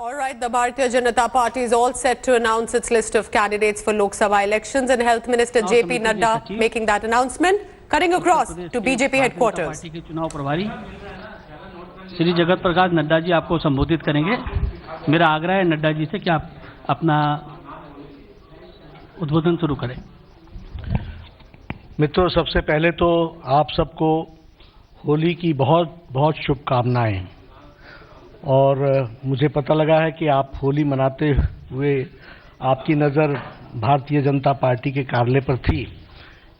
All right, the Bharatiya Janata Party is all set to announce its list of candidates for Lok Sabha elections, and Health Minister JP Nadda making that announcement, cutting across to BJP headquarters. Party के चुनाव प्रभारी श्री जगत प्रकाश नड्डा जी आपको संबोधित करेंगे। मेरा आग्रह है नड्डा जी से कि आप अपना उद्बोधन शुरू करें। मित्रों, सबसे पहले तो आप सबको होली की बहुत बहुत शुभकामनाएं। और मुझे पता लगा है कि आप होली मनाते हुए आपकी नज़र भारतीय जनता पार्टी के कार्यालय पर थी,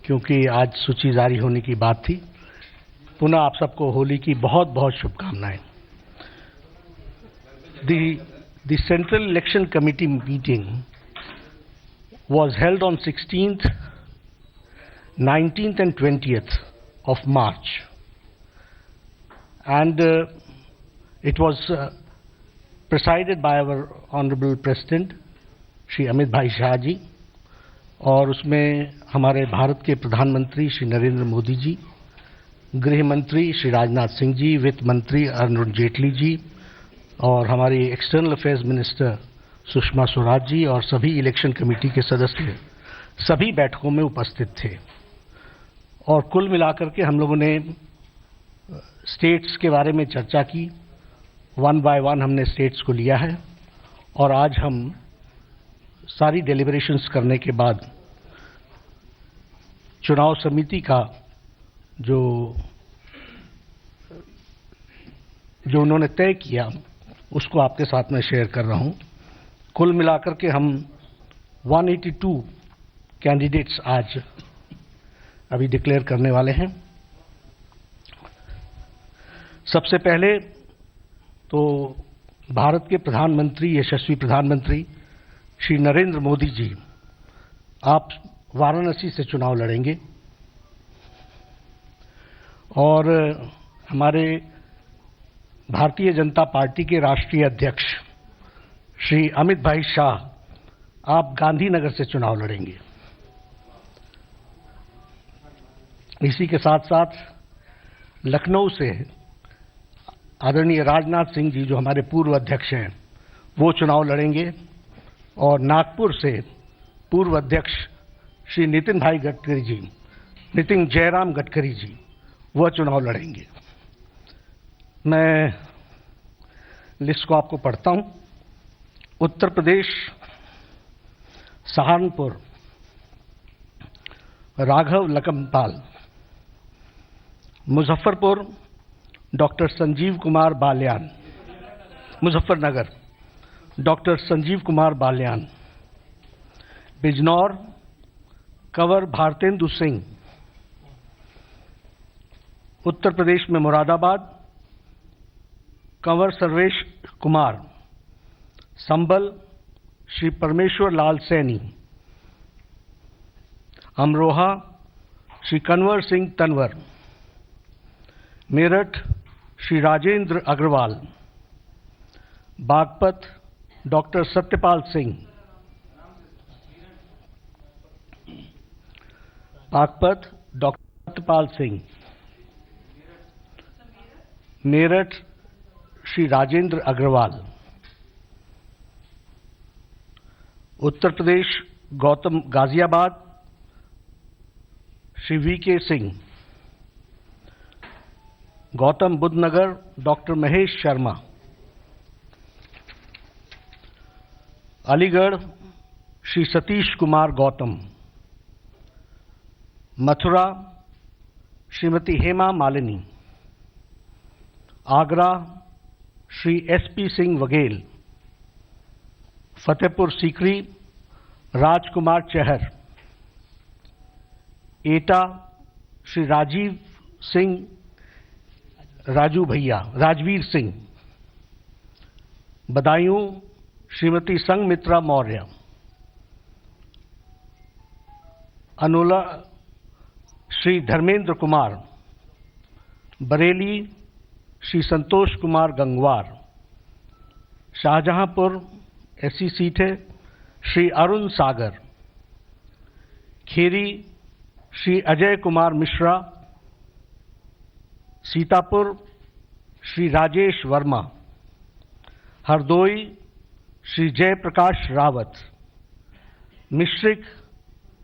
क्योंकि आज सूची जारी होने की बात थी। पुनः आप सबको होली की बहुत बहुत शुभकामनाएं। The Central Election Committee meeting was held on 16th, 19th and 20th of March, and it was presided by our Honorable President Shri Amit भाई शाह जी, और उसमें हमारे भारत के प्रधानमंत्री श्री नरेंद्र मोदी जी, गृह मंत्री श्री राजनाथ सिंह जी, वित्त मंत्री अरुण जेटली जी और हमारी external affairs minister Sushma Swaraj ji और सभी इलेक्शन कमेटी के सदस्य सभी बैठकों में उपस्थित थे। और कुल मिलाकर के हम लोगों ने स्टेट्स के बारे में चर्चा की। वन बाय वन हमने स्टेट्स को लिया है और आज हम सारी डेलिब्रेशंस करने के बाद चुनाव समिति का जो उन्होंने तय किया उसको आपके साथ में शेयर कर रहा हूं। कुल मिलाकर के हम 182 कैंडिडेट्स आज अभी डिक्लेयर करने वाले हैं। सबसे पहले तो भारत के प्रधानमंत्री, यशस्वी प्रधानमंत्री श्री नरेंद्र मोदी जी, आप वाराणसी से चुनाव लड़ेंगे और हमारे भारतीय जनता पार्टी के राष्ट्रीय अध्यक्ष श्री अमित भाई शाह, आप गांधीनगर से चुनाव लड़ेंगे। इसी के साथ साथ लखनऊ से आदरणीय राजनाथ सिंह जी, जो हमारे पूर्व अध्यक्ष हैं, वो चुनाव लड़ेंगे और नागपुर से पूर्व अध्यक्ष श्री नितिन भाई गडकरी जी, नितिन जयराम गडकरी जी, वह चुनाव लड़ेंगे। मैं लिस्ट को आपको पढ़ता हूं। उत्तर प्रदेश सहारनपुर राघव लखनपाल, मुजफ्फरपुर डॉक्टर संजीव कुमार बाल्यान, मुजफ्फरनगर डॉक्टर संजीव कुमार बाल्यान, बिजनौर कंवर भारतेंदु सिंह, उत्तर प्रदेश में मुरादाबाद कंवर सर्वेश कुमार, संभल श्री परमेश्वर Lal Saini, Amroha Shri Kanwar Singh Tanwar, Meerut Shri Rajendra Agarwal, Baghpat doctor Satyapal Singh, Baghpat doctor Satyapal Singh, Meerut Shri Rajendra Agarwal, Uttar Pradesh Gautam Ghaziabad Shri VK Singh, Gautam Buddha नगर डॉक्टर महेश शर्मा, अलीगढ़ श्री सतीश कुमार गौतम, मथुरा श्रीमती हेमा मालिनी, आगरा श्री एसपी सिंह वघेल, फतेहपुर सीकरी राजकुमार चहर, एटा श्री राजीव सिंह राजू भैया, राजवीर सिंह, बदायूं श्रीमती संगमित्रा मौर्य, अनोला श्री धर्मेंद्र कुमार, बरेली श्री संतोष कुमार गंगवार, शाहजहांपुर ऐसी सीट है श्री अरुण सागर, खेरी श्री अजय कुमार मिश्रा, सीतापुर श्री राजेश वर्मा, हरदोई श्री जयप्रकाश रावत, मिश्रिक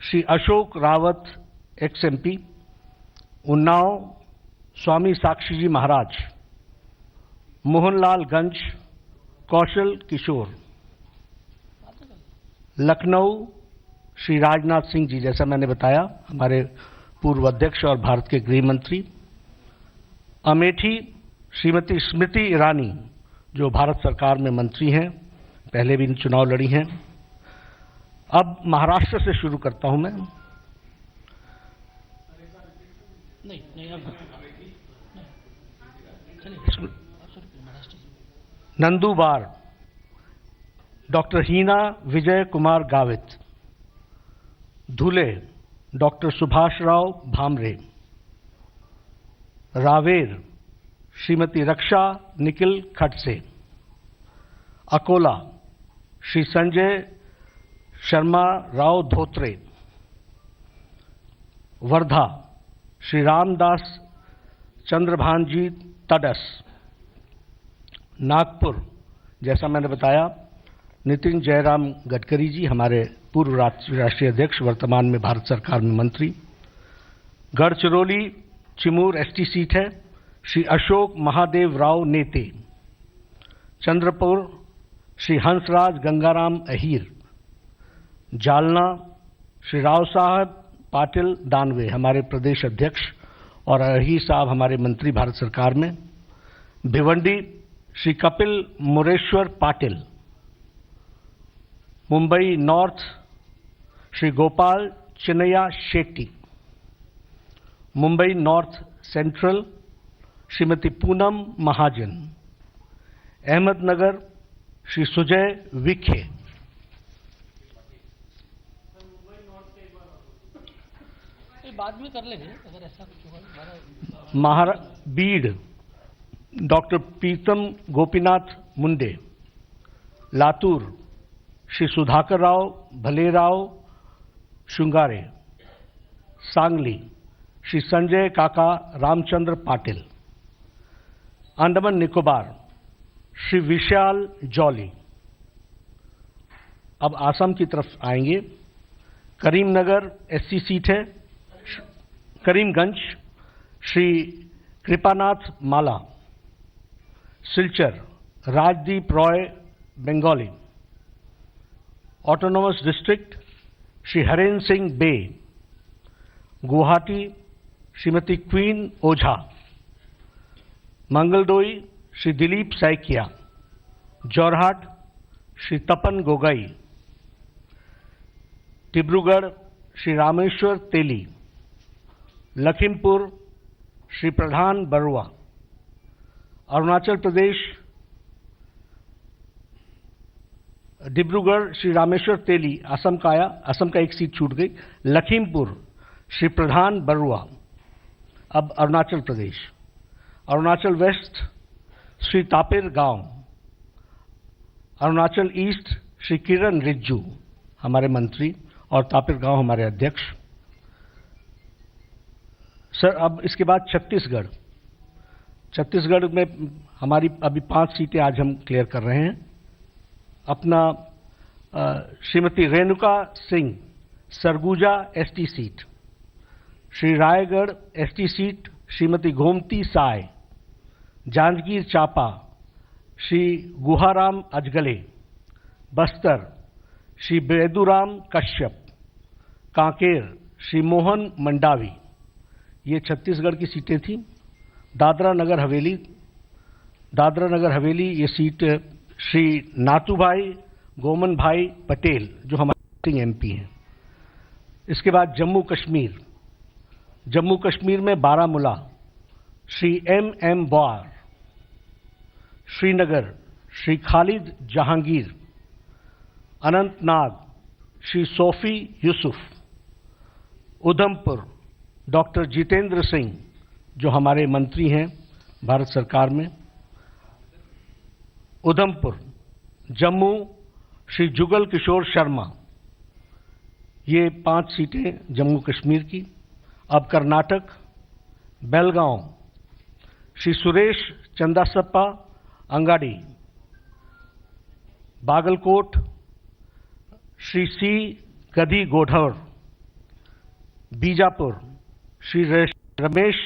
श्री अशोक रावत XMP, उन्नाव स्वामी साक्षी जी महाराज, मोहनलालगंज कौशल किशोर, लखनऊ श्री राजनाथ सिंह जी, जैसा मैंने बताया हमारे पूर्व अध्यक्ष और भारत के गृह मंत्री, अमेठी श्रीमती स्मृति ईरानी जो भारत सरकार में मंत्री हैं, पहले भी चुनाव लड़ी हैं। अब महाराष्ट्र से शुरू करता हूं मैं। नंदुबार डॉक्टर हीना विजय कुमार गावित, धुले डॉक्टर सुभाष राव भामरे, रावेर श्रीमती रक्षा निखिल खडसे, अकोला श्री संजय शर्मा राव धोत्रे, वर्धा श्री रामदास चंद्रभानजी तडस, नागपुर जैसा मैंने बताया नितिन जयराम गडकरी जी, हमारे पूर्व राष्ट्रीय अध्यक्ष, वर्तमान में भारत सरकार में मंत्री, गढ़चिरौली चिमूर ST सीट है श्री अशोक महादेव राव नेते, चंद्रपुर श्री हंसराज गंगाराम अहीर, जालना श्री राव साहब पाटिल दानवे, हमारे प्रदेश अध्यक्ष और अहीर साहब हमारे मंत्री भारत सरकार में, Bhiwandi Shri Kapil Mureshwar Patil, Mumbai North Shri Gopal Chinnaiah Shetty, Mumbai North Central Shrimati Poonam Mahajan, Ahmednagar Shri Sujay Vikhe, बाद में कर लेंगे अगर ऐसा कुछ होगा। बीड डॉक्टर प्रीतम गोपीनाथ मुंडे, लातूर श्री सुधाकर राव भलेराव शुंगारे, सांगली श्री संजय काका रामचंद्र पाटिल, अंडमान निकोबार श्री विशाल जॉली। अब आसाम की तरफ आएंगे। करीमनगर SC सीट है, करीमगंज श्री कृपानाथ माला, सिलचर राजदीप रॉय बंगाली, ऑटोनोमस डिस्ट्रिक्ट श्री हरेन सिंह बे, गुवाहाटी श्रीमती क्वीन ओझा, मंगलदोई श्री दिलीप सैकिया, जोरहाट श्री तपन गोगई, डिब्रूगढ़ श्री रामेश्वर तेली, लखीमपुर श्री प्रधान बरुआ, अरुणाचल प्रदेश डिब्रूगढ़ श्री रामेश्वर तेली, असम का आया, असम का एक सीट छूट गई, लखीमपुर श्री प्रधान बरुआ। अब अरुणाचल प्रदेश, अरुणाचल वेस्ट श्री तापिर गांव, अरुणाचल ईस्ट श्री किरण रिज्जू हमारे मंत्री और तापिर गांव हमारे अध्यक्ष। सर अब इसके बाद छत्तीसगढ़, छत्तीसगढ़ में हमारी अभी 5 सीटें आज हम क्लियर कर रहे हैं। अपना Shrimati Renuka Singh Surguja ST seat, Shri Raigarh ST seat Shrimati Gomati Sai, Janjgir Champa Shri Guharam Ajgalle, Bastar Shri Beduram Kashyap, Kanker Shri Mohan Mandavi. ये छत्तीसगढ़ की सीटें थी। दादरा नगर हवेली ये सीट श्री नाथूभाई गोमन भाई पटेल जो हमारे MP हैं। इसके बाद जम्मू कश्मीर में बारामूला श्री MM बार, श्रीनगर श्री खालिद जहांगीर, अनंतनाग श्री सोफी यूसुफ, उधमपुर डॉक्टर जितेंद्र सिंह जो हमारे मंत्री हैं भारत सरकार में, उधमपुर, जम्मू श्री जुगल किशोर शर्मा। ये 5 सीटें जम्मू कश्मीर की। अब कर्नाटक, बेलगांव श्री सुरेश चंदासप्पा अंगाडी, बागलकोट श्री सी गदी गोढ़र, बीजापुर श्री रमेश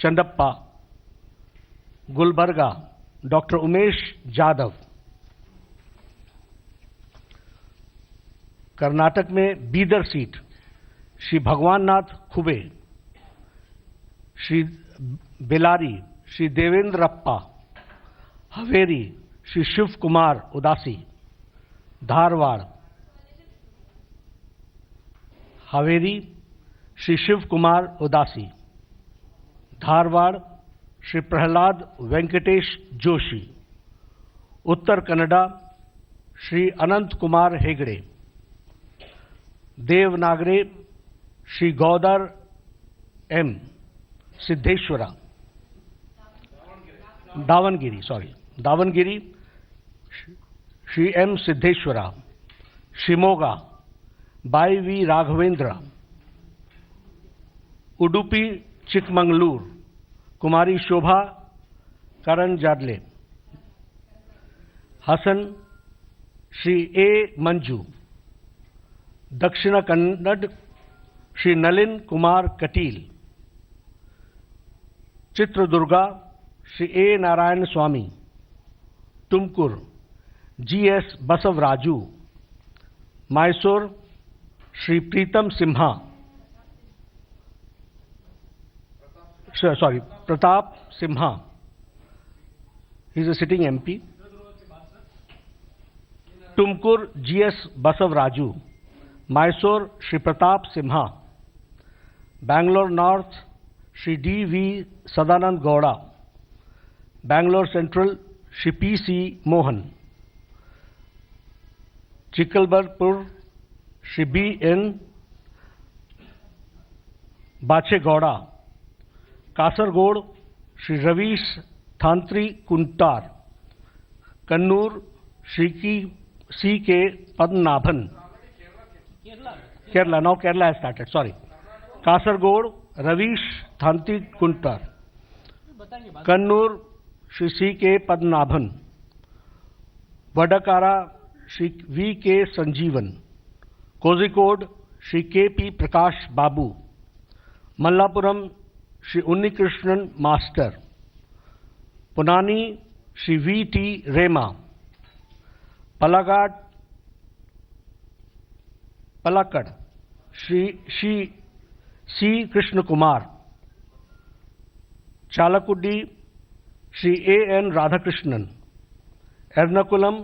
चंदप्पा, गुलबर्गा डॉक्टर उमेश जाधव, कर्नाटक में बीदर सीट श्री भगवान नाथ खुबे, Shri Bellary Shri देवेंद्रप्पा, Haveri Shri Shiv Kumar Udasi, Dharwad Haveri Shri Shiv Kumar Udasi, Dharwad Shri Pralhad Venkatesh Joshi, Uttara Kannada Shri Anant Kumar Hegde, Davanagere Shri Gowdar M Siddeshwara, Davanagere Shri M Siddeshwara, Shimoga BY V Raghavendra, Udupi Chikmagalur Kumari Shobha Karandlaje, Hassan Shri A Manju, Dakshina Kannada Shri Nalin Kumar Kateel, Chitradurga Shri A Narayana Swamy, Tumkur G S Basavaraju, Mysore Shri Pritam Simha, Pratap Simha, he is a sitting MP, Tumkur G S Basavaraju, Mysore Shri Pratap Simha, Bangalore North Shri D V Sadananda Gowda, Bangalore Central Shri P C Mohan, Chikkaballapur Shri B N Bachegowda, Kasaragod Shri Ravisha Tantri Kuntar, Kannur Shri C K Padmanabhan, Kerala now Kerala has started, sorry, Kasaragod Ravish Tantri Kuntar, Kannur Shri C K Padmanabhan, Vadakara Shri we के संजीवन, Kozhikode Shri K P Prakash Babu, Malappuram Shri Unnikrishnan master, Ponnani Shri V T Rema, Palakkad Shri C Krishna Kumar, Chalakudy Shri A N Radhakrishnan, Ernakulam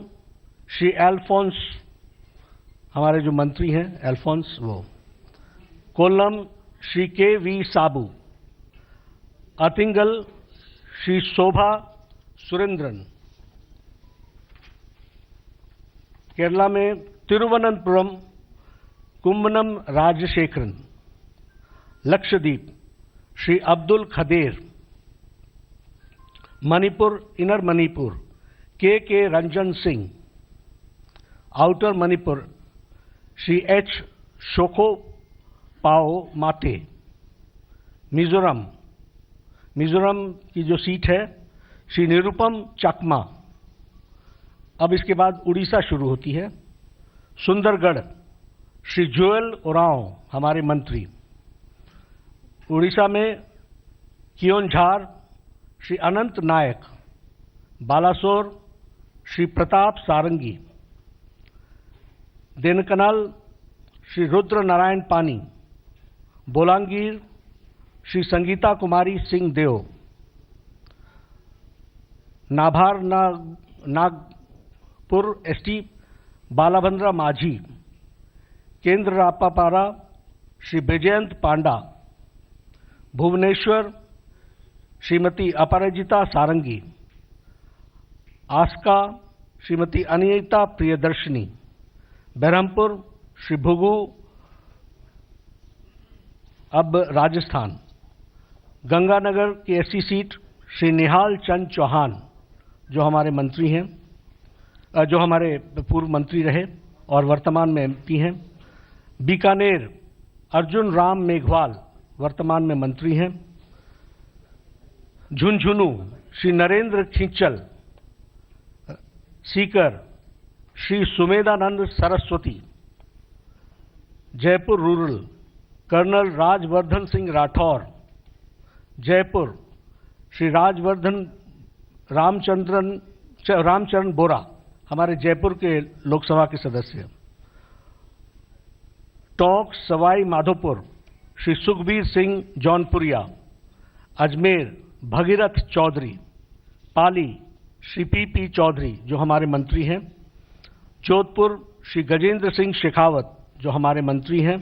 Shri Alphons, हमारे जो मंत्री हैं एल्फोंस वो, Kollam Shri K V Sabu, Attingal Shri Shobha Surendran, Kerala में Thiruvananthapuram Kummanam Rajasekharan, Lakshadweep Shri Abdul Khader, Manipur Inner Manipur K Ranjan Singh, Outer Manipur Shri H Shokhopao Mate, Mizoram की जो seat है श्री निरुपम चकमा, अब इसके बाद उड़ीसा शुरू होती है, सुंदरगढ़ श्री जोएल ओरांव हमारे मंत्री, उड़ीसा में कियोंझार श्री अनंत नायक, बालासोर श्री प्रताप सारंगी, देनकनाल श्री रुद्र नारायण पानी, बोलांगीर श्री संगीता कुमारी सिंह देव, नाभार नागपुर एसटी बालाभद्रा माझी, केंद्र रापापारा श्री विजयंत पांडा, भुवनेश्वर श्रीमती अपराजिता सारंगी, आस्का श्रीमती अनिता प्रियदर्शनी, बहरमपुर श्री भुगू, अब राजस्थान, गंगानगर की एससी सीट श्री निहाल चंद चौहान जो हमारे मंत्री हैं, जो हमारे पूर्व मंत्री रहे और वर्तमान में एमपी हैं, बीकानेर अर्जुन राम मेघवाल वर्तमान में मंत्री हैं, झुंझुनू श्री नरेंद्र खींचल, सीकर श्री सुमेधानंद सरस्वती, जयपुर रूरल, कर्नल राजवर्धन सिंह राठौर, जयपुर, श्री राजवर्धन रामचरण बोरा, हमारे जयपुर के लोकसभा के सदस्य, टोंक सवाई माधोपुर, श्री सुखबीर सिंह जौनपुरिया, अजमेर भगीरथ चौधरी, पाली श्री पी चौधरी जो हमारे मंत्री हैं, जोधपुर श्री गजेंद्र सिंह शेखावत जो हमारे मंत्री हैं,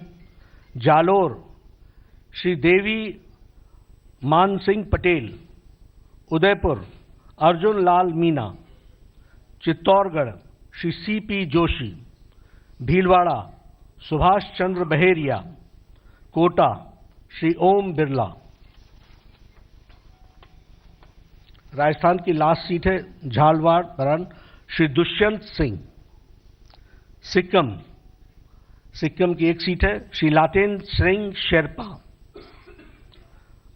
जालोर श्री देवी मान सिंह पटेल, उदयपुर अर्जुन लाल मीना, चित्तौड़गढ़ श्री सी जोशी, भीलवाड़ा सुभाष चंद्र बहेरिया, कोटा श्री ओम बिरला। राजस्थान की लास्ट सीट है झालवाड़ बरन, श्री दुष्यंत सिंह। सिक्किम की एक सीट है श्री लाटेन सिंह शेरपा।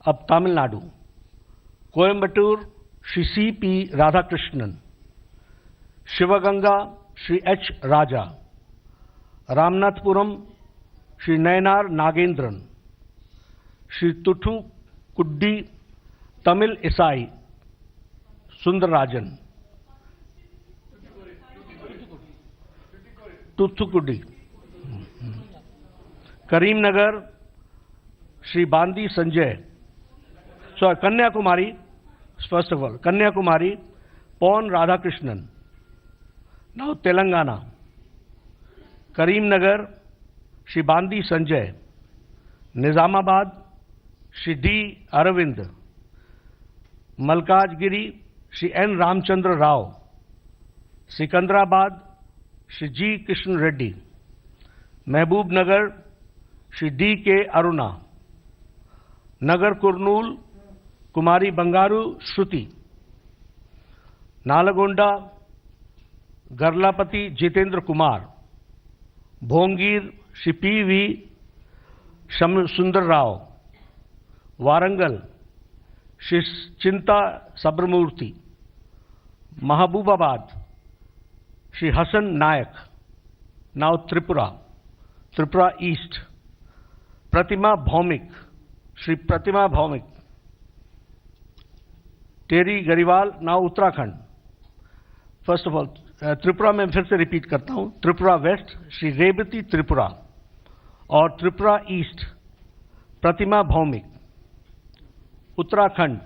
अब तमिलनाडु, कोयम्बटूर श्री सी राधाकृष्णन, शिवगंगा श्री एच राजा, रामनाथपुरम श्री नयनार नागेंद्रन, श्री तुथुकुडी तमिल ईसाई सुंदरराजन, तुथुकुडी, करीमनगर श्री बांदी Sanjay, Kanyakumari, first of all Kanyakumari पौन राधाकृष्णन। नाउ तेलंगाना, करीमनगर श्री बांदी संजय, निजामाबाद श्री डी अरविंद, मलकाजगिरी श्री एन रामचंद्र राव, सिकंदराबाद श्री जी कृष्ण रेड्डी, महबूबनगर श्री डी के अरुणा, नगर कुर्नूल कुमारी बंगारू श्रुति, Nalgonda गर्लापति Jitendra Kumar, Bhongir Shri P Sundar Rao, Warangal Shri Chinta Sabramurthy, Mahabubabad Shri Hasan Nayak. Now Tripura East, Pratima Bhowmik Shri Pratima Bhowmik, Tehri Garhwal. Now Uttarakhand, first of all Tripura में फिर से रिपीट करता हूं, त्रिपुरा वेस्ट श्री रेवती त्रिपुरा और त्रिपुरा ईस्ट प्रतिमा भौमिक। उत्तराखंड,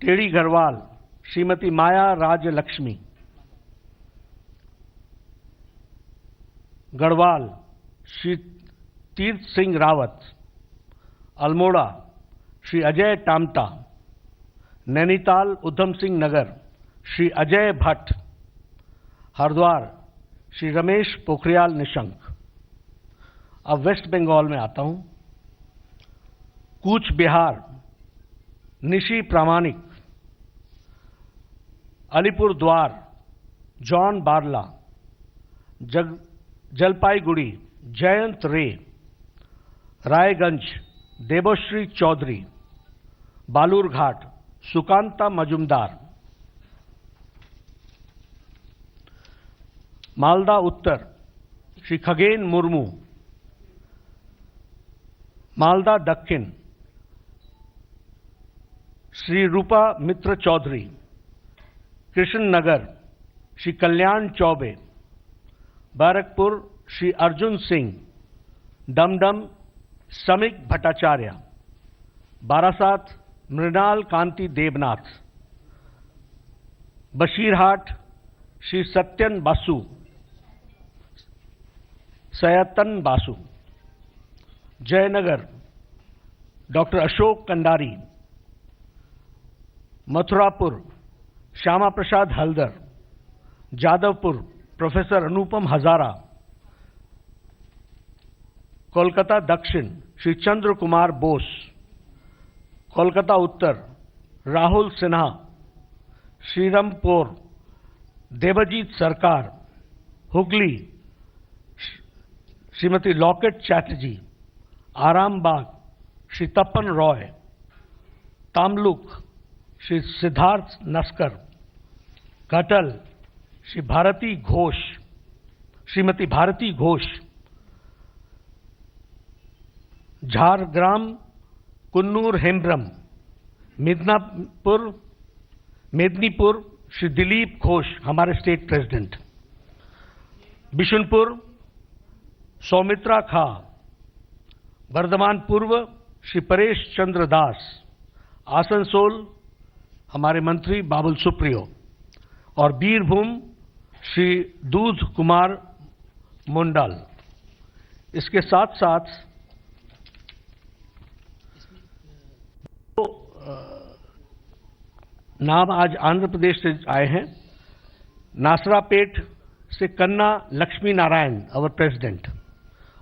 टेरी गढ़वाल श्रीमती माया राजलक्ष्मी, गढ़वाल श्री तीर्थ सिंह रावत, अल्मोड़ा श्री अजय टामटा, नैनीताल उधम सिंह नगर श्री अजय भट्ट, हरिद्वार श्री रमेश पोखरियाल निशंक। अब वेस्ट बंगाल में आता हूं, कूच बिहार निशी प्रामाणिक, अलीपुर द्वार जॉन बारला, जलपाईगुड़ी जयंत रे, रायगंज देवश्री चौधरी, बालूरघाट सुकांता मजुमदार, मालदा उत्तर श्री खगेन मुर्मू, मालदा दक्षिण श्री रूपा मित्र चौधरी, कृष्णनगर श्री कल्याण चौबे, बैरकपुर श्री अर्जुन सिंह, डमडम समिक भट्टाचार्य, बारासात मृणाल कांति देवनाथ, बशीरहाट श्री सत्यन बासु, सयतन बासु, जयनगर डॉक्टर अशोक कंडारी, मथुरापुर श्यामा प्रसाद हल्दर, जादवपुर प्रोफेसर अनुपम हजारा, कोलकाता दक्षिण श्री चंद्र कुमार बोस, कोलकाता उत्तर राहुल सिन्हा, श्रीरामपुर देवजीत सरकार, हुगली श्रीमती लॉकेट चैटर्जी, आरामबाग श्री तपन रॉय, तामलुक श्री सिद्धार्थ नस्कर, घटल श्रीमती भारती घोष, झारग्राम कुन्नूर हेम्ब्रम, मेदिनीपुर श्री दिलीप घोष हमारे स्टेट प्रेसिडेंट, बिशुनपुर सौमित्रा खा, वर्धमान पूर्व श्री परेश चंद्र दास, आसनसोल हमारे मंत्री बाबुल सुप्रियो और बीरभूम श्री दूध कुमार मुंडाल। इसके साथ साथ नाम आज आंध्र प्रदेश से आए हैं। नासरापेट से कन्ना लक्ष्मी नारायण अवर प्रेसिडेंट,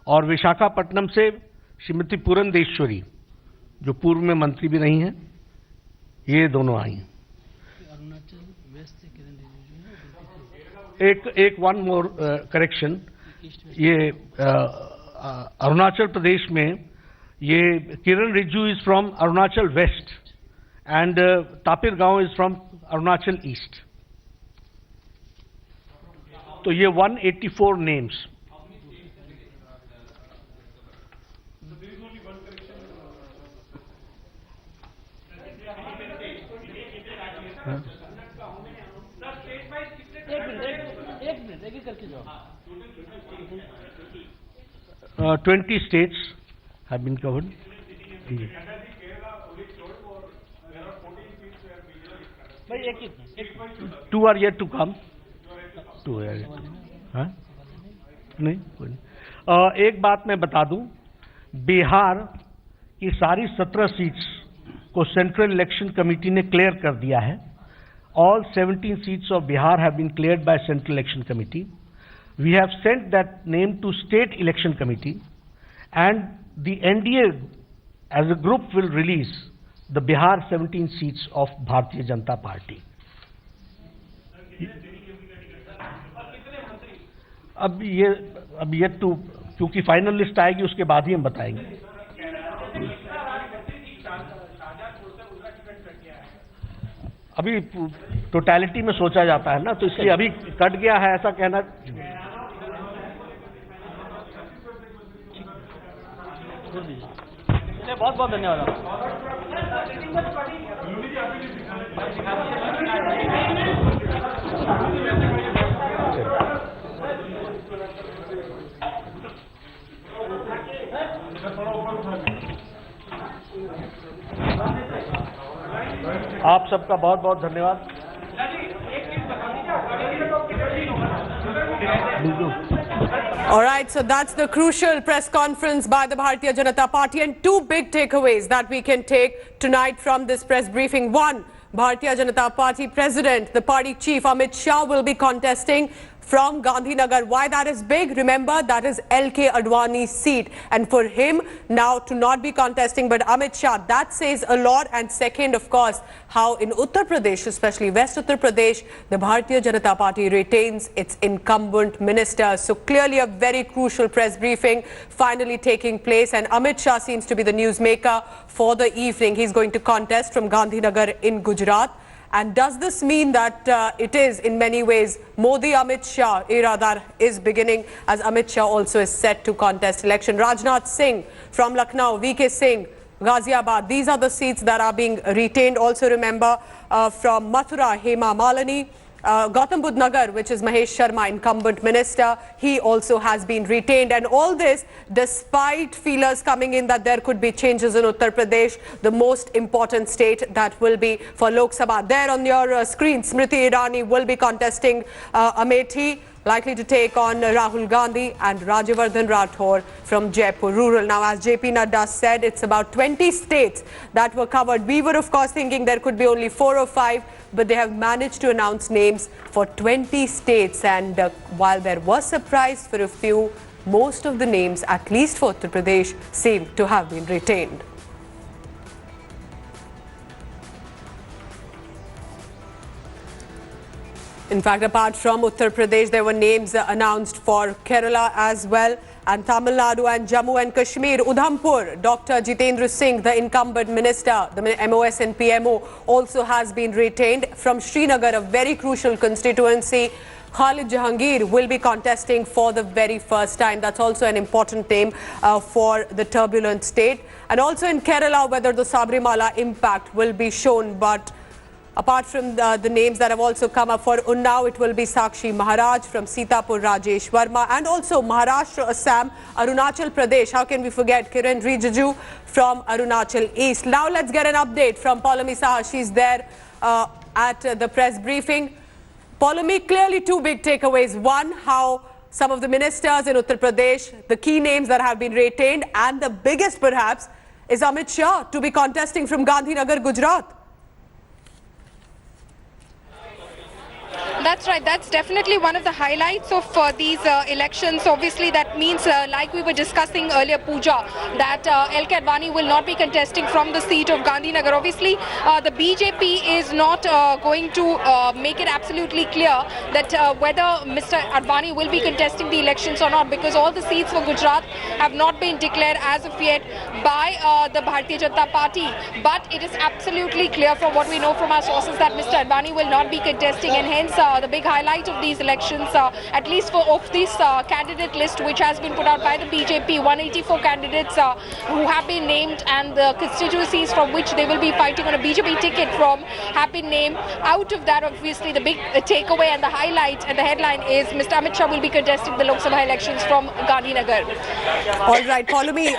और विशाखापट्टनम से श्रीमती पुरंदेश्वरी जो पूर्व में मंत्री भी रही हैं, ये दोनों आई हैं। एक वन मोर करेक्शन, ये अरुणाचल प्रदेश में ये Kiren Rijiju is from Arunachal West and Tapir Gaon is from Arunachal East. तो ये 184 names. एक मिनट करके जाओ। 20 states have been covered. Two are yet to come. हाँ? नहीं, कोई नहीं। एक बात मैं बता दूं, बिहार की सारी 17 सीट्स को सेंट्रल इलेक्शन कमेटी ने क्लियर कर दिया है। All 17 seats of Bihar have been cleared by Central Election Committee. We have sent that name to State Election Committee, and the NDA as a group will release the Bihar 17 seats of Bharatiya Janata Party. अब ये तो क्योंकि final list आएगी उसके बाद ही हम बताएंगे। अभी टोटलिटी में सोचा जाता है ना, तो इसलिए अभी कट गया है ऐसा कहना। बहुत बहुत धन्यवाद। आप सबका बहुत बहुत धन्यवाद। All right, so that's the crucial press conference by the Bharatiya Janata Party, and two big takeaways that we can take tonight from this press briefing. One, Bharatiya Janata Party President, the party chief Amit Shah will be contesting from Gandhinagar. Why that is big? Remember, that is LK Advani's seat, and for him now to not be contesting but Amit Shah, that says a lot. And second, of course, how in Uttar Pradesh, especially West Uttar Pradesh, the Bharatiya Janata Party retains its incumbent minister. So clearly a very crucial press briefing finally taking place, and Amit Shah seems to be the newsmaker for the evening. He's going to contest from Gandhinagar in Gujarat. And does this mean that it is in many ways Modi-Amit Shah era that is beginning, as Amit Shah also is set to contest election? Rajnath Singh from Lucknow, VK Singh, Ghaziabad, these are the seats that are being retained. Also remember from Mathura, Hema Malini, Gautam Budh Nagar, which is Mahesh Sharma, incumbent minister, he also has been retained. And all this despite feelers coming in that there could be changes in Uttar Pradesh, the most important state that will be for Lok Sabha. There on your screen, Smriti Irani will be contesting Amethi, likely to take on Rahul Gandhi, and Rajyavardhan Rathore from Jaipur rural. Now, as JP Nadda said, it's about 20 states that were covered. We were, of course, thinking there could be only 4 or 5, but they have managed to announce names for 20 states. And while there was surprise for a few, most of the names, at least for Uttar Pradesh, seem to have been retained. In fact, apart from Uttar Pradesh, there were names announced for Kerala as well, and Tamil Nadu and Jammu and Kashmir. Udhampur, Dr. Jitendra Singh, the incumbent minister, the MOS and PMO, also has been retained. From Srinagar, a very crucial constituency, Khalid Jahangir will be contesting for the very first time. That's also an important name for the turbulent state. And also in Kerala, whether the Sabrimala impact will be shown. But apart from the names that have also come up for Unnao, it will be Sakshi Maharaj, from Sitapur Rajesh Verma, and also Maharashtra, Assam, Arunachal Pradesh. How can we forget Kiran Rijiju from Arunachal East? Now let's get an update from Poulomi Saha. She's there at the press briefing. Poulomi, clearly two big takeaways. One, how some of the ministers in Uttar Pradesh, the key names that have been retained, and the biggest perhaps is Amit Shah to be contesting from Gandhinagar, Gujarat. That's right. That's definitely one of the highlights of these elections. Obviously, that means, like we were discussing earlier, Pooja, that L.K. Advani will not be contesting from the seat of Gandhinagar. Obviously, the BJP is not going to make it absolutely clear that whether Mr. Advani will be contesting the elections or not, because all the seats for Gujarat have not been declared as of yet by the Bharatiya Janata Party. But it is absolutely clear from what we know from our sources that Mr. Advani will not be contesting, and hence the big highlight of these elections, at least for of this candidate list which has been put out by the BJP, 184 candidates who have been named, and the constituencies from which they will be fighting on a BJP ticket from have been named. Out of that, obviously, the big takeaway and the highlight and the headline is Mr. Amit Shah will be contesting the Lok Sabha elections from Gandhinagar. All right, Poulomi,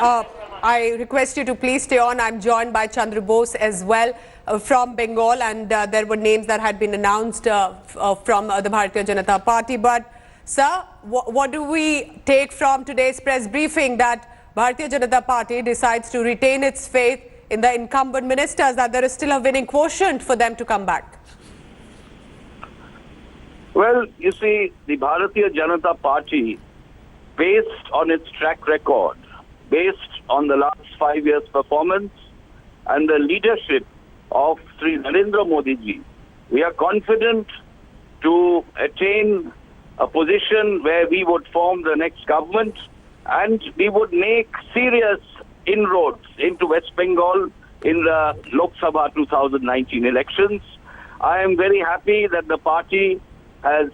I request you to please stay on. I'm joined by Chandra Bose as well from Bengal, and there were names that had been announced from the Bharatiya Janata Party. But, sir, what do we take from today's press briefing that Bharatiya Janata Party decides to retain its faith in the incumbent ministers, that there is still a winning quotient for them to come back? Well, you see, the Bharatiya Janata Party, based on its track record, based on the last 5 years' performance and the leadership of Sri Narendra Modi ji, we are confident to attain a position where we would form the next government and we would make serious inroads into West Bengal in the Lok Sabha 2019 elections. I am very happy that the party has,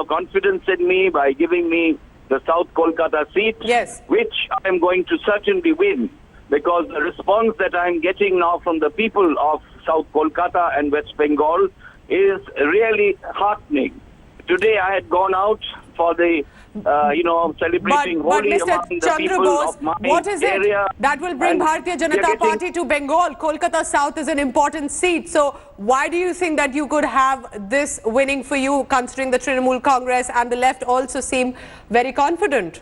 confidence in me by giving me the South Kolkata seat, yes, which I am going to certainly win, because the response that I am getting now from the people of South Kolkata and West Bengal is really heartening. Today I had gone out for the, celebrating Holi among the Chandra people Bose, of my what is area. it that will bring Bharatiya Janata Party to Bengal? Kolkata South is an important seat. So why do you think that you could have this winning for you, considering the Trinamool Congress and the left also seem very confident?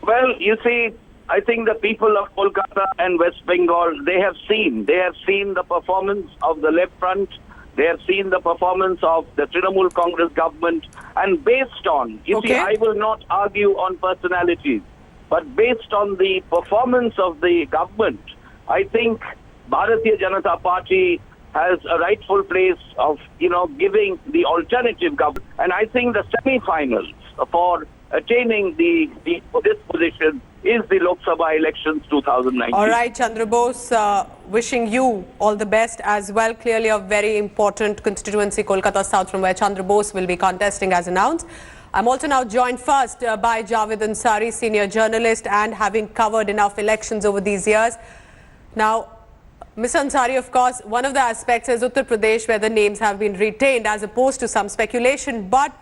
Well, you see, I think the people of Kolkata and West Bengal, they have seen the performance of the left front. They have seen the performance of the Trinamool Congress government, and based on, see, I will not argue on personalities, but based on the performance of the government, I think Bharatiya Janata Party has a rightful place of, giving the alternative government. And I think the semi-finals for attaining this position is the Lok Sabha elections 2019. All right, Chandra Bose, wishing you all the best as well. Clearly a very important constituency, Kolkata South, from where Chandra Bose will be contesting as announced. I'm also now joined first by Javed Ansari, senior journalist, and having covered enough elections over these years. Now, Ms. Ansari, of course, one of the aspects is Uttar Pradesh, where the names have been retained as opposed to some speculation. But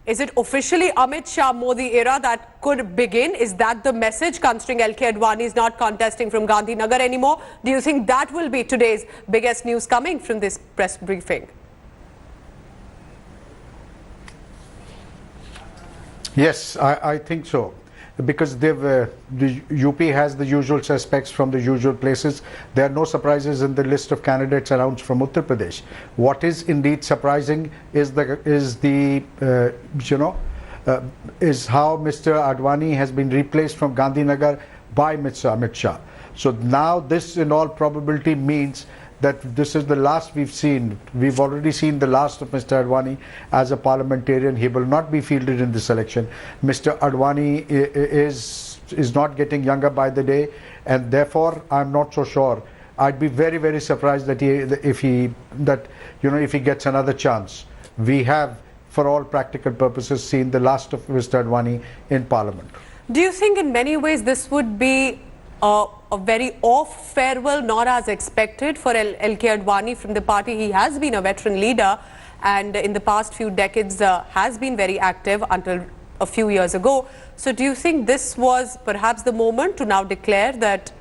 is it officially Amit Shah Modi era that could begin? Is that the message, considering L.K. Advani is not contesting from Gandhinagar anymore? Do you think that will be today's biggest news coming from this press briefing? Yes, I think so. Because the UP has the usual suspects from the usual places. There are no surprises in the list of candidates announced from Uttar Pradesh. What is indeed surprising is how Mr. Advani has been replaced from Gandhinagar by Mr. Amit Shah. So now this in all probability means that this is the last we've seen. We've already seen the last of Mr. Advani as a parliamentarian. He will not be fielded in this election. Mr. Advani is not getting younger by the day, and therefore I'm not so sure. I'd be very, very surprised that if he gets another chance. We have for all practical purposes, seen the last of Mr. Advani in Parliament. Do you think in many ways this would be a very off farewell, not as expected for LK Advani from the party? He has been a veteran leader and in the past few decades has been very active until a few years ago. So do you think this was perhaps the moment to now declare that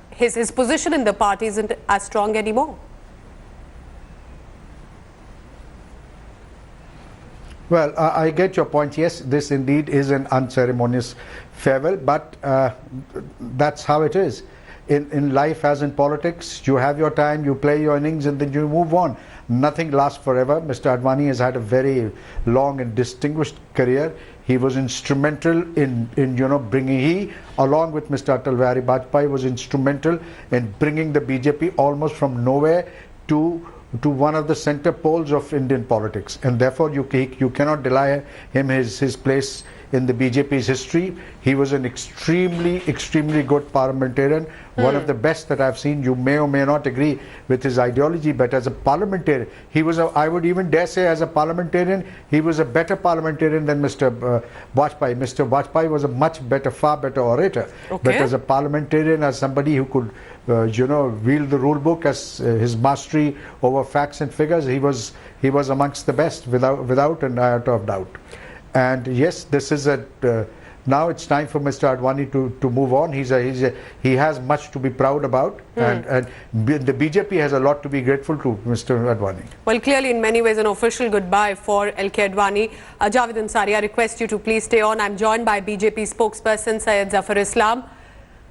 his position in the party isn't as strong anymore? Well, I get your point. Yes, this indeed is an unceremonious farewell, but that's how it is. In life as in politics, you have your time, you play your innings and then you move on. Nothing lasts forever. Mr. Advani has had a very long and distinguished career. He was instrumental in bringing, along with Mr. Atal Bihari Vajpayee, was instrumental in bringing the BJP almost from nowhere to one of the center poles of Indian politics, and therefore you cannot deny him his place in the BJP's history. He was an extremely good parliamentarian, one of the best that I've seen. You may or may not agree with his ideology, but as a parliamentarian, he was I would even dare say as a parliamentarian, he was a better parliamentarian than Mr. Vajpayee. Mr. Vajpayee was a much better, far better orator. Okay. But as a parliamentarian, as somebody who could wield the rule book, as his mastery over facts and figures, he was amongst the best without an iota of doubt. And yes, this is now it's time for Mr. Advani to move on. He has much to be proud about, and the BJP has a lot to be grateful to Mr. Advani. Well, clearly in many ways an official goodbye for LK Advani. Javed Ansari, I request you to please stay on. I'm joined by BJP spokesperson Syed Zafar Islam.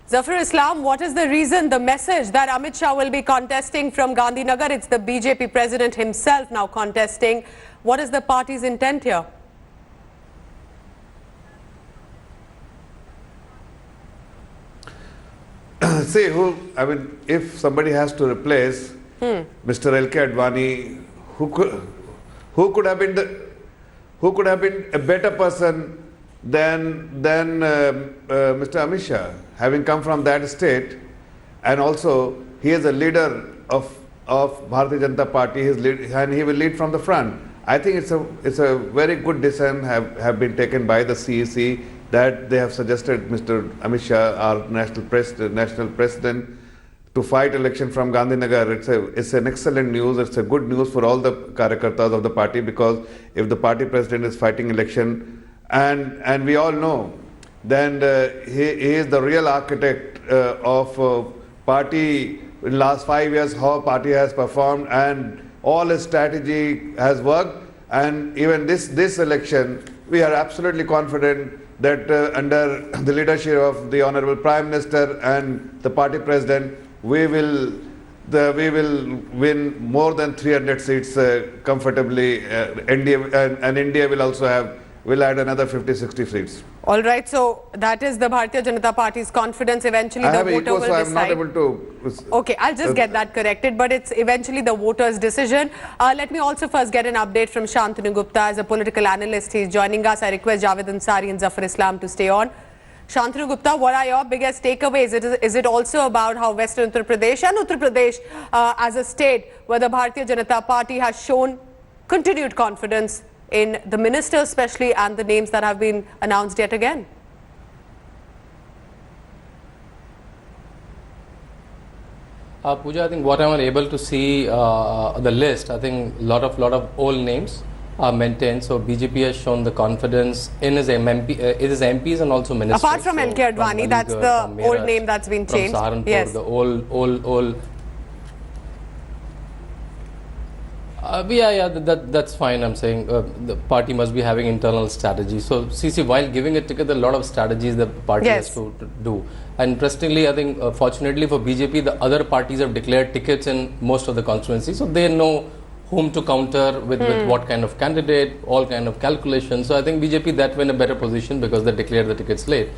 Zafar Islam, what is the reason, the message that Amit Shah will be contesting from Gandhinagar? It's the BJP president himself now contesting. What is the party's intent here? See, if somebody has to replace Mr. LK Advani, who could have been a better person than Mr. Amit Shah, having come from that state, and also he is a leader of Bharatiya Janata Party, and he will lead from the front. I think it's a very good decision have been taken by the CEC, that they have suggested Mr. Amit Shah, our national president, to fight election from Gandhinagar. It's an excellent news. It's a good news for all the Karyakartas of the party, because if the party president is fighting election, and we all know, then he is the real architect of party in last 5 years, how party has performed, and all his strategy has worked. And even this election, we are absolutely confident that under the leadership of the Honorable Prime Minister and the party president, we will win more than 300 seats comfortably. India will add another 50-60 seats. All right, so that is the Bharatiya Janata Party's confidence. Eventually the voter will decide. I'm not able to... Okay, I'll just get that corrected, but it's eventually the voters' decision. Let me also first get an update from Shantanu Gupta as a political analyst. He's joining us. I request Javed Ansari and Zafar Islam to stay on. Shantanu Gupta, what are your biggest takeaways? Is it also about how Western Uttar Pradesh and Uttar Pradesh as a state where the Bharatiya Janata Party has shown continued confidence in the ministers especially, and the names that have been announced yet again? Pooja, I think what I'm able to see the list, I think a lot of old names are maintained. So BJP has shown the confidence in his MPs and also ministers. Apart from LK Advani, that's the old name that's been changed. From Saharanpur, yes. The old. That's fine. I'm saying the party must be having internal strategy. So, CC, while giving a ticket, there are a lot of strategies the party has to do. And interestingly, I think, fortunately for BJP, the other parties have declared tickets in most of the constituencies. So, they know whom to counter with what kind of candidate, all kind of calculations. So, I think BJP that way in a better position because they declared the tickets late.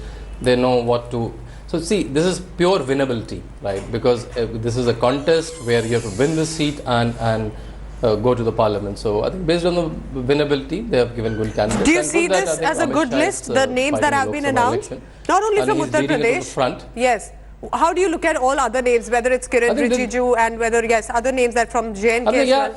They know what to... So, see, this is pure winnability, right? Because this is a contest where you have to win the seat and go to the parliament. So I think based on the winnability, they have given good candidates. Do you see this as a good list, the names that have been announced? Not only from Uttar Pradesh. Yes. How do you look at all other names, whether it's Kiran Rijiju and whether, yes, other names that from JNK as well?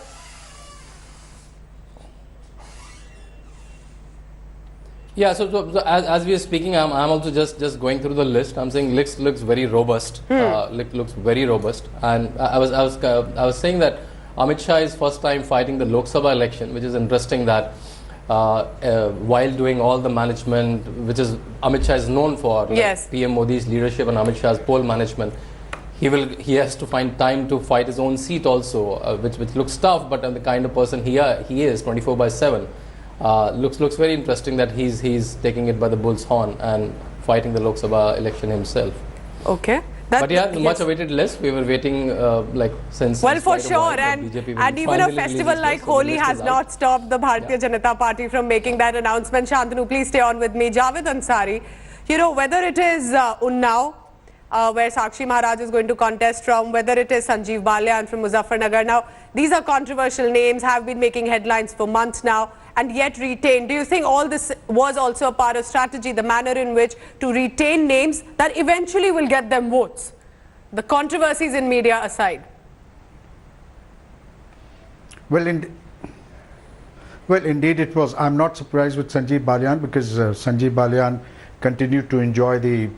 Yeah, so as we are speaking, I'm also just going through the list. I'm saying looks very robust. Looks very robust. And I was saying that Amit Shah is first time fighting the Lok Sabha election, which is interesting that while doing all the management, which is Amit Shah is known for, like Yes. PM Modi's leadership and Amit Shah's poll management, he has to find time to fight his own seat also, which looks tough. But the kind of person he is, 24/7. Looks very interesting that he's taking it by the bull's horn and fighting the Lok Sabha election himself. Okay. But yeah, yes. much awaited list. We were waiting since. Well, for quite a while, sure, but and BJP will even a finally festival release like list, so the Holi list has is out. not stopped the Bharatiya Janata Party from making that announcement. Shantanu, please stay on with me. Javed Ansari, you know, whether it is Unnao, where Sakshi Maharaj is going to contest from, whether it is Sanjeev Balyan from Muzaffarnagar. Now, these are controversial names, have been making headlines for months now, and yet retained. Do you think all this was also a part of strategy, the manner in which to retain names that eventually will get them votes? The controversies in media aside. Well, indeed it was. I'm not surprised with Sanjeev Balyan because Sanjeev Balyan continued to enjoy the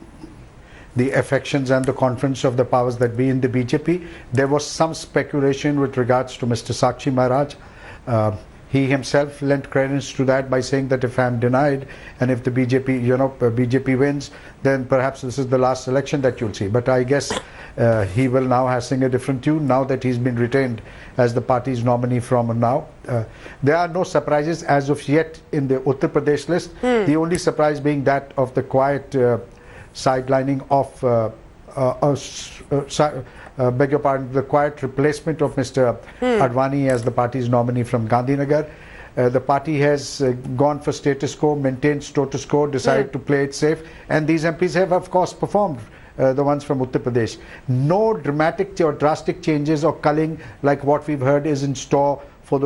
affections and the confidence of the powers that be in the BJP. There was some speculation with regards to Mr. Sakshi Maharaj. He himself lent credence to that by saying that if I am denied and if the BJP, BJP wins, then perhaps this is the last election that you'll see. But I guess he will now sing a different tune now that he's been retained as the party's nominee from now. There are no surprises as of yet in the Uttar Pradesh list. The only surprise being that of the quiet sidelining of beg your pardon, the quiet replacement of Mr. Advani as the party's nominee from Gandhinagar. The party has gone for status quo, maintained status quo, decided to play it safe, and these MPs have of course performed, the ones from Uttar Pradesh. No dramatic or drastic changes or culling like what we've heard is in store for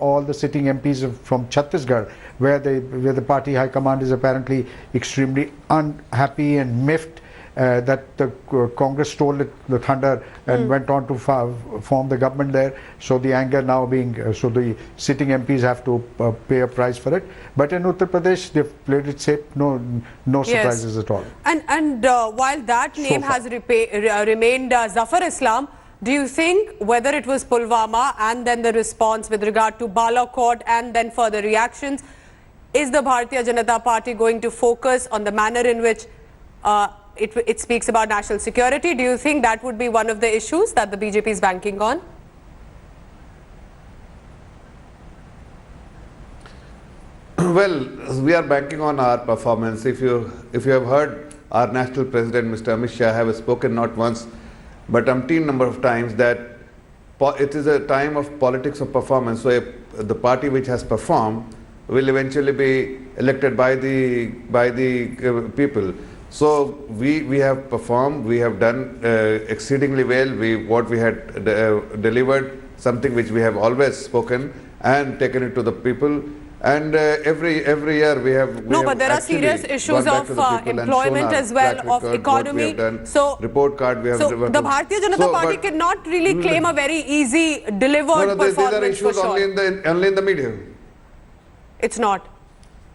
all the sitting MPs from Chhattisgarh, where the party high command is apparently extremely unhappy and miffed that the Congress stole the thunder and went on to form the government there. So the anger now being, so the sitting MPs have to pay a price for it. But in Uttar Pradesh, they've played it safe, no surprises at all. And while that name has remained Zafar Islam, do you think whether it was Pulwama and then the response with regard to Balakot and then further reactions, is the Bharatiya Janata Party going to focus on the manner in which it speaks about national security? Do you think that would be one of the issues that the BJP is banking on? Well, we are banking on our performance. If you have heard our national president, Mr. Amit Shah, have spoken not once but umpteen number of times that it is a time of politics of performance. So the party which has performed will eventually be elected by the people. So we have performed, we have done exceedingly well. What we had delivered, something which we have always spoken and taken it to the people. And every year we have. But there are serious issues of employment as well, of economy. So report card we have. So the Bharatiya Janata Party cannot really claim a very easy delivered performance. These are issues only in the media. It's not.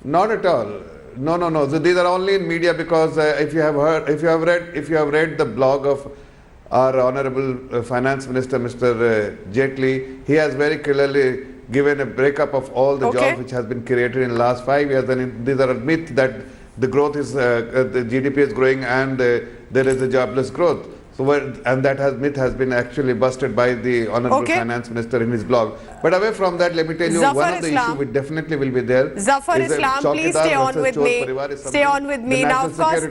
Not at all. No. So these are only in media because if you have read the blog of our Honorable Finance Minister, Mr. Jaitley, he has very clearly given a breakup of all the jobs which has been created in the last 5 years, and these are a myth that the growth is the GDP is growing and there is a jobless growth. So and that myth has been actually busted by the Honorable Finance Minister in his blog. But away from that, let me tell you, one of the issues which definitely will be there. Zafar Islam, please stay on with me. Stay on with me now. Of course,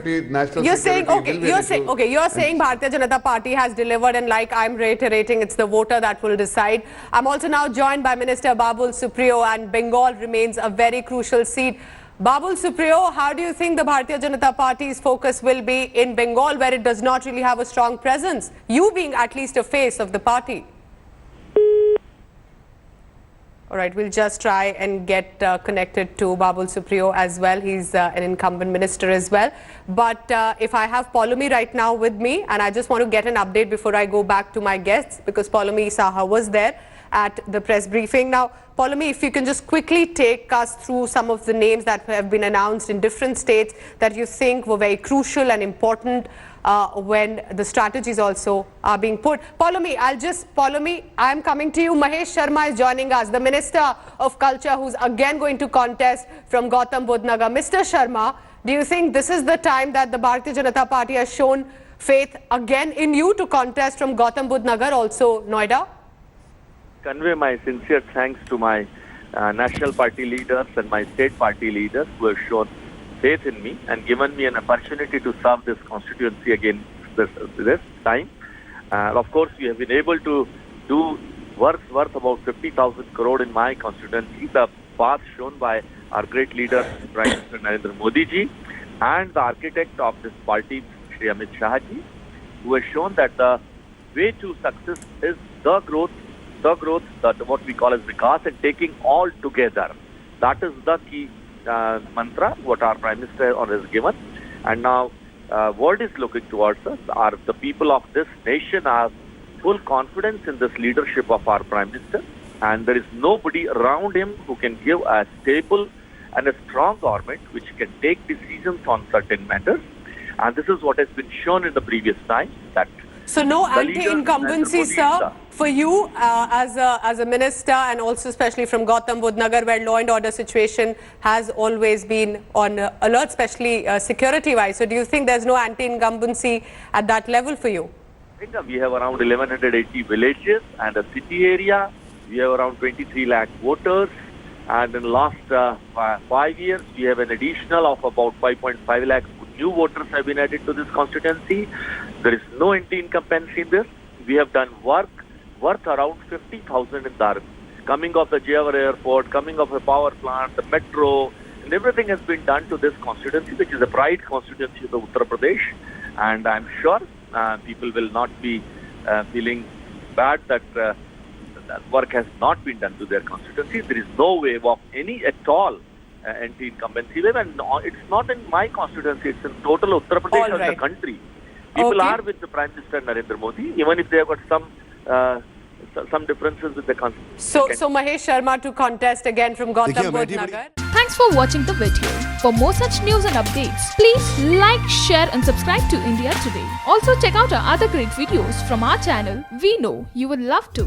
you're saying you're saying Bharatiya Janata Party has delivered, and like I'm reiterating, it's the voter that will decide. I'm also now joined by Minister Babul Supriyo, and Bengal remains a very crucial seat. Babul Supriyo, how do you think the Bharatiya Janata Party's focus will be in Bengal, where it does not really have a strong presence? You being at least a face of the party. All right, we'll just try and get connected to Babul Supriyo as well. He's an incumbent minister as well. But if I have Poulomi right now with me, and I just want to get an update before I go back to my guests, because Poulomi Saha was there. at the press briefing. Now, Poulomi, if you can just quickly take us through some of the names that have been announced in different states that you think were very crucial and important when the strategies also are being put. Poulomi, I'm coming to you. Mahesh Sharma is joining us, the Minister of Culture, who's again going to contest from Gautam Budh Nagar. Mr. Sharma, do you think this is the time that the Bharatiya Janata Party has shown faith again in you to contest from Gautam Budh Nagar, also Noida? Convey my sincere thanks to my national party leaders and my state party leaders who have shown faith in me and given me an opportunity to serve this constituency again this time. Of course, we have been able to do worth about 50,000 crore in my constituency, the path shown by our great leader, Prime Minister Narendra Modi ji, and the architect of this party, Shri Amit Shah ji, who has shown that the way to success is the growth, what we call as Vikas, and taking all together. That is the key mantra what our Prime Minister has given, and now world is looking towards us. The people of this nation have full confidence in this leadership of our Prime Minister, and there is nobody around him who can give a stable and a strong government which can take decisions on certain matters, and this is what has been shown in the previous time. That so no anti-incumbency, sir, for you as a minister, and also especially from Gautam Budh Nagar, where law and order situation has always been on alert, especially security-wise. So do you think there's no anti-incumbency at that level for you? I think we have around 1180 villages and a city area. We have around 23 lakh voters. And in the last 5 years, we have an additional of about 5.5 lakhs new voters have been added to this constituency. There is no anti-incumbency in this. We have done work worth around 50,000 in Dharan. Coming of the Jewar Airport, coming of a power plant, the metro, and everything has been done to this constituency, which is a pride constituency of Uttar Pradesh. And I'm sure people will not be feeling bad that work has not been done to their constituency. There is no wave of any at all anti-incumbency wave, and it's not in my constituency, it's in total Uttar Pradesh and the country. People are with the Prime Minister Narendra Modi, even if they have got some differences with the constituency. So Mahesh Sharma to contest again from Gautam Budh Nagar. Thanks for watching the video. For more such news and updates, please like, share and subscribe to India Today. Also check out our other great videos from our channel. We know you would love to.